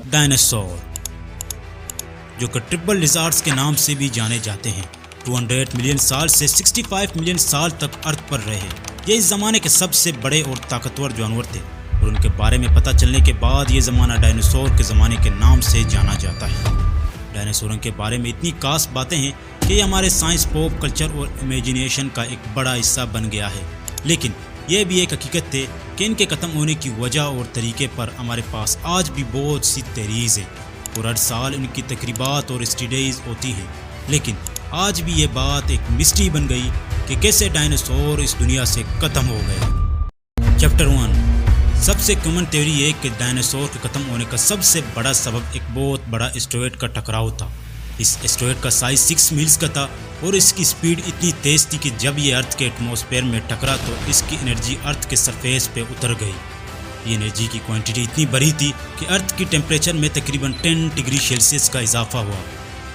Dinosaur, जो कि triple lizards के नाम से भी जाने जाते हैं, 200 मिलियन साल से 65 मिलियन साल तक अर्थ पर रहे। ये इस ज़माने के सबसे बड़े और ताकतवर जानवर थे और उनके बारे में पता चलने के बाद ये ज़माना डायनासोर के ज़माने के नाम से जाना जाता है। डायनासोरों के बारे में इतनी खास बातें हैं कि ये हमारे साइंस, पॉप कल्चर और इमेजिनेशन का एक बड़ा हिस्सा बन गया है। लेकिन यह भी एक हकीकत है कि इनके ख़त्म होने की वजह और तरीके पर हमारे पास आज भी बहुत सी थ्योरीज है और हर साल इनकी तकरीबात और स्टडीज होती है। लेकिन आज भी ये बात एक मिस्ट्री बन गई कि कैसे डायनासोर इस दुनिया से ख़त्म हो गए। चैप्टर 1। सबसे कॉमन थ्योरी है कि डायनासोर के ख़त्म होने का सबसे बड़ा सबब एक बहुत बड़ा एस्टेरॉयड का टकराव था। इस एस्टेरॉयड का साइज 6 मील्स का था और इसकी स्पीड इतनी तेज़ थी कि जब ये अर्थ के एटमॉस्फेयर में टकरा तो इसकी एनर्जी अर्थ के सरफेस पे उतर गई। ये एनर्जी की क्वांटिटी इतनी बड़ी थी कि अर्थ की टेम्परेचर में तकरीबन 10 डिग्री सेल्सियस का इजाफा हुआ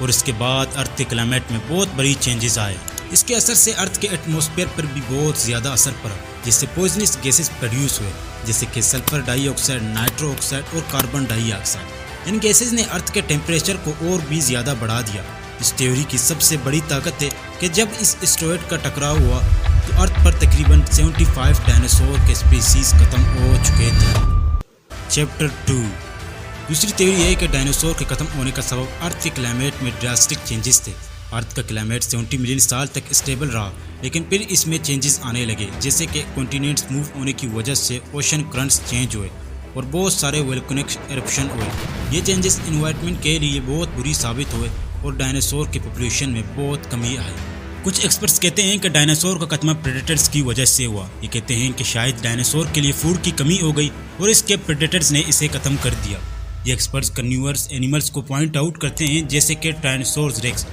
और इसके बाद अर्थ के क्लाइमेट में बहुत बड़ी चेंजेस आए। इसके असर से अर्थ के एटमॉस्फेयर पर भी बहुत ज़्यादा असर पड़ा, जिससे पॉइजनस गैसेस प्रोड्यूस हुए, जैसे कि सल्फर डाइऑक्साइड, नाइट्रो ऑक्साइड और कार्बन डाइऑक्साइड। इन गैसेस ने अर्थ के टेम्परेचर को और भी ज़्यादा बढ़ा दिया। इस थ्योरी की सबसे बड़ी ताकत है कि जब इस एस्टेरॉयड का टकराव हुआ तो अर्थ पर तकरीबन 75 डायनासोर के स्पीसीज खत्म हो चुके थे। चैप्टर 2। दूसरी थ्योरी है कि डायनासोर के खत्म होने का सबब अर्थ के क्लाइमेट में ड्रास्टिक चेंजेस थे। अर्थ का क्लाइमेट 70 मिलियन साल तक स्टेबल रहा, लेकिन फिर इसमें चेंजेस आने लगे, जैसे कि कॉन्टिनेंट्स मूव होने की वजह से ओशन करंट्स चेंज हुए और बहुत सारे वोल्केनिक एरप्शन हुए। ये चेंजेस एनवायरनमेंट के लिए बहुत बुरी साबित हुए और डायनासोर की पॉपुलेशन में बहुत कमी आई। कुछ एक्सपर्ट्स कहते हैं कि डायनासोर का खात्मा प्रेडेटर्स की वजह से हुआ। ये कहते हैं कि शायद डायनासोर के लिए फूड की कमी हो गई और इसके प्रेडेटर्स ने इसे खत्म कर दिया। ये एक्सपर्ट्स कार्निवोरस एनिमल्स को पॉइंट आउट करते हैं, जैसे कि टायरानोसोरस रेक्स,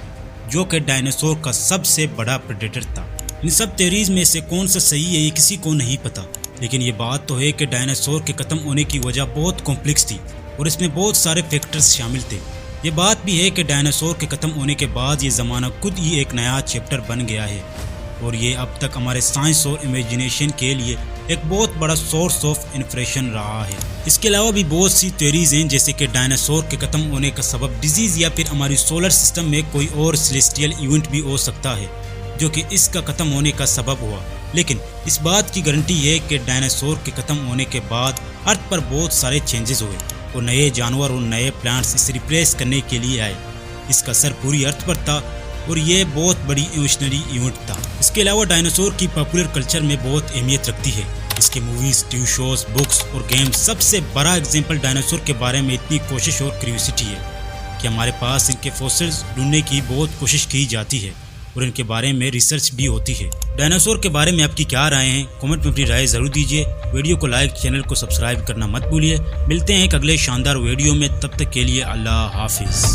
जो कि डायनासोर का सबसे बड़ा प्रेडेटर था। इन सब थ्योरीज में से कौन सा सही है ये किसी को नहीं पता, लेकिन ये बात तो है कि डायनासोर के खत्म होने की वजह बहुत कॉम्प्लेक्स थी और इसमें बहुत सारे फैक्टर्स शामिल थे। ये बात भी है कि डायनासोर के खत्म होने के बाद ये ज़माना खुद ही एक नया चैप्टर बन गया है और ये अब तक हमारे साइंस और इमेजिनेशन के लिए एक बहुत बड़ा सोर्स ऑफ इंस्पिरेशन रहा है। इसके अलावा भी बहुत सी थ्योरीज हैं, जैसे कि डायनासोर के खत्म होने का सबब डिजीज़ या फिर हमारी सोलर सिस्टम में कोई और सेलेस्टियल इवेंट भी हो सकता है जो कि इसका खत्म होने का सबब हुआ। लेकिन इस बात की गारंटी है कि डायनासोर के खत्म होने के बाद अर्थ पर बहुत सारे चेंजेस हुए और नए जानवर और नए प्लांट्स इसे रिप्लेस करने के लिए आए। इसका असर पूरी अर्थ पर था और ये बहुत बड़ी इवोल्यूशनरी इवेंट था। इसके अलावा डायनासोर की पॉपुलर कल्चर में बहुत अहमियत रखती है। इसके मूवीज़, टीवी शोज, बुक्स और गेम्स सबसे बड़ा एग्जाम्पल डायनासोर के बारे में इतनी कोशिश और क्यूरियोसिटी है कि हमारे पास इनके फॉसिल्स ढूंढने की बहुत कोशिश की जाती है और इनके बारे में रिसर्च भी होती है। डायनासोर के बारे में आपकी क्या राय है? कमेंट में अपनी राय ज़रूर दीजिए। वीडियो को लाइक, चैनल को सब्सक्राइब करना मत भूलिए। मिलते हैं एक अगले शानदार वीडियो में, तब तक के लिए अल्लाह हाफिज़।